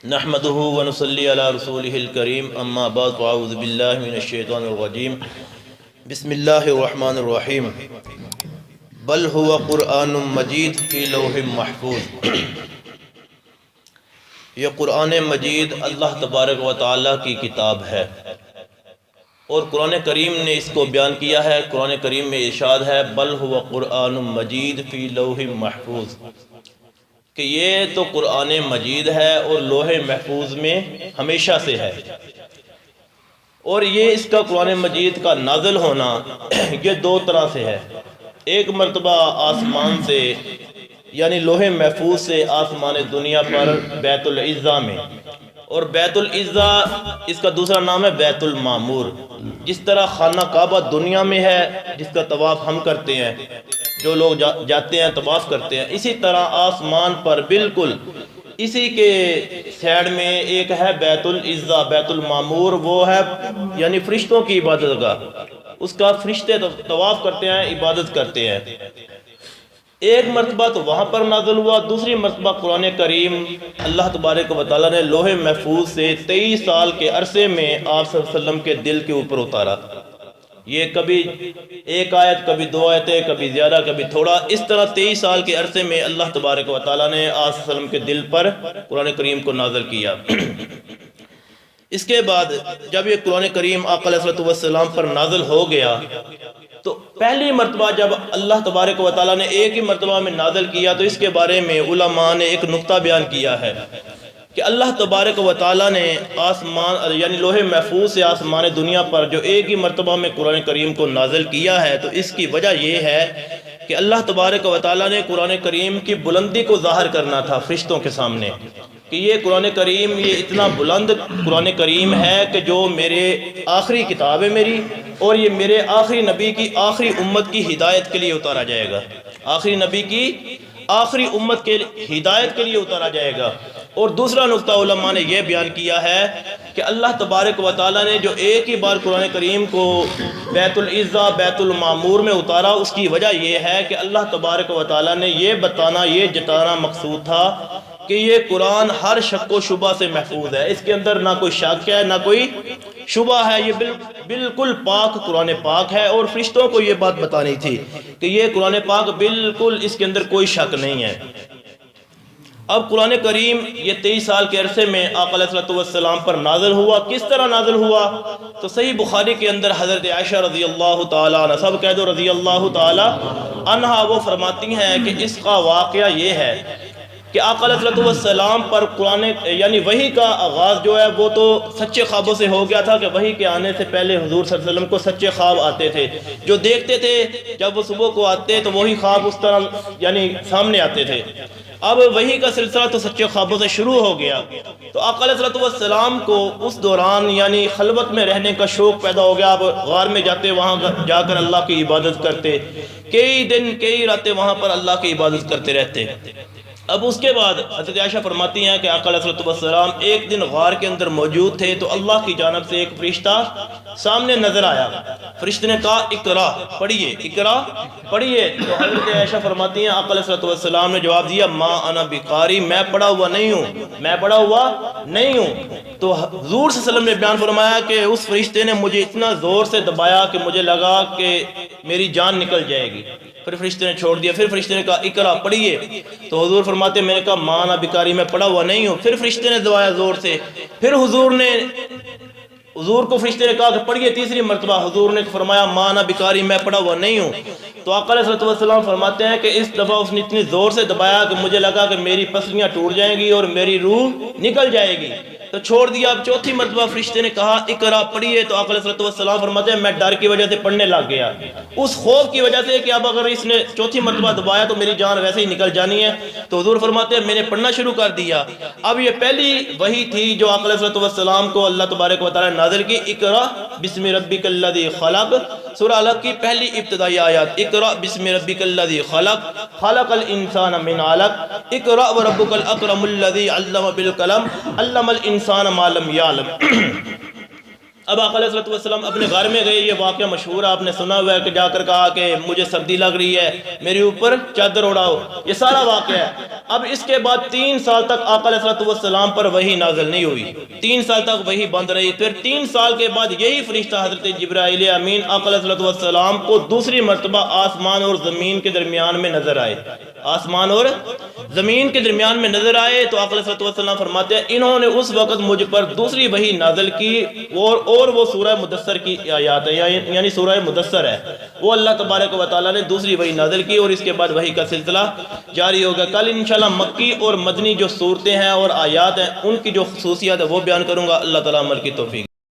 نحمده ونصلي على رسوله الكريم اما بعد فاعوذ بالله من الشیطان الرجیم بسم اللہ الرحمن الرحیم بل هو قرآن مجید فی لوح محفوظ۔ یہ قرآن مجید اللہ تبارک و تعالیٰ کی کتاب ہے، اور قرآن کریم نے اس کو بیان کیا ہے۔ قرآن کریم میں ارشاد ہے بل هو قرآن مجید فی لوح محفوظ، کہ یہ تو قرآن مجید ہے اور لوح محفوظ میں ہمیشہ سے ہے۔ اور یہ اس کا قرآن مجید کا نازل ہونا یہ دو طرح سے ہے۔ ایک مرتبہ آسمان سے یعنی لوح محفوظ سے آسمان دنیا پر بیت العزہ میں، اور بیت العزہ اس کا دوسرا نام ہے بیت المعمور۔ جس طرح خانہ کعبہ دنیا میں ہے جس کا طواف ہم کرتے ہیں، جو لوگ جاتے ہیں طواف کرتے ہیں، اسی طرح آسمان پر بالکل اسی کے سائڈ میں ایک ہے بیت العزہ، بیت المعمور، وہ ہے یعنی فرشتوں کی عبادت گاہ، اس کا فرشتے طواف کرتے ہیں، عبادت کرتے ہیں۔ ایک مرتبہ تو وہاں پر نازل ہوا، دوسری مرتبہ قرآن کریم اللہ تبارک و تعالیٰ نے لوح محفوظ سے 23 سال کے عرصے میں آپ صلی اللہ علیہ وسلم کے دل کے اوپر اتارا۔ یہ کبھی ایک آیت، کبھی دو آیتیں، کبھی زیادہ، کبھی تھوڑا، اس طرح 23 سال کے عرصے میں اللہ تبارک و تعالیٰ نے آپ صلی اللہ علیہ وسلم کے دل پر قرآن کریم کو نازل کیا۔ اس کے بعد جب یہ قرآن کریم آقا علیہ السلام پر نازل ہو گیا تو پہلی مرتبہ جب اللہ تبارک و تعالیٰ نے ایک ہی مرتبہ میں نازل کیا تو اس کے بارے میں علماء نے ایک نقطہ بیان کیا ہے کہ اللہ تبارک و تعالیٰ نے آسمان یعنی لوح محفوظ سے آسمان دنیا پر جو ایک ہی مرتبہ میں قرآن کریم کو نازل کیا ہے، تو اس کی وجہ یہ ہے کہ اللہ تبارک و تعالیٰ نے قرآن کریم کی بلندی کو ظاہر کرنا تھا فرشتوں کے سامنے، کہ یہ قرآن کریم یہ اتنا بلند قرآن کریم ہے کہ جو میرے آخری کتاب ہے میری، اور یہ میرے آخری نبی کی آخری امت کی ہدایت کے لیے اتارا جائے گا، آخری نبی کی آخری امت کے ہدایت کے لیے اتارا جائے گا۔ اور دوسرا نقطہ علماء نے یہ بیان کیا ہے کہ اللہ تبارک و تعالیٰ نے جو ایک ہی بار قرآن کریم کو بیت العزہ بیت المعمور میں اتارا، اس کی وجہ یہ ہے کہ اللہ تبارک و تعالیٰ نے یہ بتانا، یہ جتانا مقصود تھا کہ یہ قرآن ہر شک و شبہ سے محفوظ ہے، اس کے اندر نہ کوئی شک ہے نہ کوئی شبہ ہے، یہ بالکل پاک قرآن پاک ہے۔ اور فرشتوں کو یہ بات بتانی تھی کہ یہ قرآن پاک بالکل اس کے اندر کوئی شک نہیں ہے۔ اب قرآن کریم یہ 23 سال کے عرصے میں آقا علیہ السلام پر نازل ہوا۔ کس طرح نازل ہوا؟ تو صحیح بخاری کے اندر حضرت عائشہ رضی اللہ تعالیٰ عنہ، سب کہہ دو رضی اللہ تعالیٰ عنہ، وہ فرماتی ہیں کہ اس کا واقعہ یہ ہے کہ آقا علیہ السلام پر قرآن یعنی وحی کا آغاز جو ہے وہ تو سچے خوابوں سے ہو گیا تھا، کہ وحی کے آنے سے پہلے حضور صلی اللہ علیہ وسلم کو سچے خواب آتے تھے، جو دیکھتے تھے جب وہ صبح کو آتے تو وہی خواب اس طرح یعنی سامنے آتے تھے۔ اب وحی کا سلسلہ تو سچے خوابوں سے شروع ہو گیا، تو آقا علیہ السلام کو اس دوران یعنی خلوت میں رہنے کا شوق پیدا ہو گیا۔ اب غار میں جاتے، وہاں جا کر اللہ کی عبادت کرتے، کئی دن کئی راتیں وہاں پر اللہ کی عبادت کرتے رہتے۔ اب اس کے بعد حضرت عائشہ فرماتی ہیں کہ آقا علیہ السلام ایک دن غار کے اندر موجود تھے تو اللہ کی جانب سے ایک فرشتہ سامنے نظر آیا۔ فرشتے نے کہا اقرا، پڑھیے، اقرا پڑھیے۔ تو حضرت عائشہ فرماتی ہیں آقا علیہ السلام نے جواب دیا ما انا بقاری، میں پڑھا ہوا نہیں ہوں، میں پڑھا ہوا نہیں ہوں۔ تو حضور صلی اللہ علیہ وسلم نے بیان فرمایا کہ اس فرشتے نے مجھے اتنا زور سے دبایا کہ مجھے لگا کہ میری جان نکل جائے گی۔ پھر فرشتے نے چھوڑ دیا، پھر فرشتے نے کہا اقرا، پڑھیے۔ تو حضور فرماتے میں نے کہا مانا بکاری، میں پڑھا ہوا نہیں ہوں۔ پھر فرشتے نے دبایا زور سے، پھر حضور کو فرشتے نے کہا کہ پڑھیے تیسری مرتبہ، حضور نے فرمایا مانا بکاری، میں پڑھا ہوا نہیں ہوں۔ تو آقا علیہ السلام فرماتے ہیں کہ اس دفعہ اس نے اتنی زور سے دبایا کہ مجھے لگا کہ میری پسلیاں ٹوٹ جائیں گی اور میری روح نکل جائے گی، تو چھوڑ دیا۔ اب چوتھی مرتبہ فرشتے نے کہا اقرا، پڑھیے۔ تو آقا علیہ السلام فرماتے ہیں میں ڈر کی وجہ سے پڑھنے لگ گیا، اس خوف کی وجہ سے کہ اب اگر اس نے چوتھی مرتبہ دبایا تو میری جان ویسے ہی نکل جانی ہے۔ تو حضور فرماتے ہیں میں نے پڑھنا شروع کر دیا۔ اب یہ پہلی وحی تھی جو آقا علیہ السلام کو اللہ تبارک و تعالیٰ نے نازل کی، اقرا بسم ربک الذی خلق، سورہ علق کی پہلی ابتدائی آیات، اقرا بسم ربک الذی خلق، خلق الانسان من علق، اقرا وربک الاکرم الذی علم بالقلم، علم الانسان ما لم یعلم۔ اب آقا علیہ السلام اپنے گھر میں گئے، یہ واقعہ مشہور آپ نے سنا ہوا ہے کہ جا کر کہا کہ مجھے سردی لگ رہی ہے، میرے اوپر چادر اڑاؤ، یہ سارا واقعہ ہے۔ اب اس کے بعد 3 سال تک آقا علیہ الصلوۃ والسلام پر وحی نازل نہیں ہوئی، 3 سال تک وحی بند رہی۔ پھر 3 سال کے بعد یہی فرشتہ حضرت جبرائیل امین آقا علیہ الصلوۃ والسلام کو دوسری مرتبہ آسمان اور زمین کے درمیان میں نظر آئے، آسمان اور زمین کے درمیان میں نظر آئے تو آقا علیہ الصلوۃ والسلام فرماتے ہیں انہوں نے اس وقت مجھ پر دوسری وحی نازل کی، اور وہ سورہ مدثر کی آیات ہے، یعنی سورہ مدثر ہے، وہ اللہ تبارک و تعالیٰ نے دوسری وحی نازل کی، اور اس کے بعد وحی کا سلسلہ جاری ہوگا۔ کل انشاءاللہ مکی اور مدنی جو صورتیں ہیں اور آیات ہیں ان کی جو خصوصیات ہے وہ بیان کروں گا۔ اللہ تعالیٰ عمل کی توفیق۔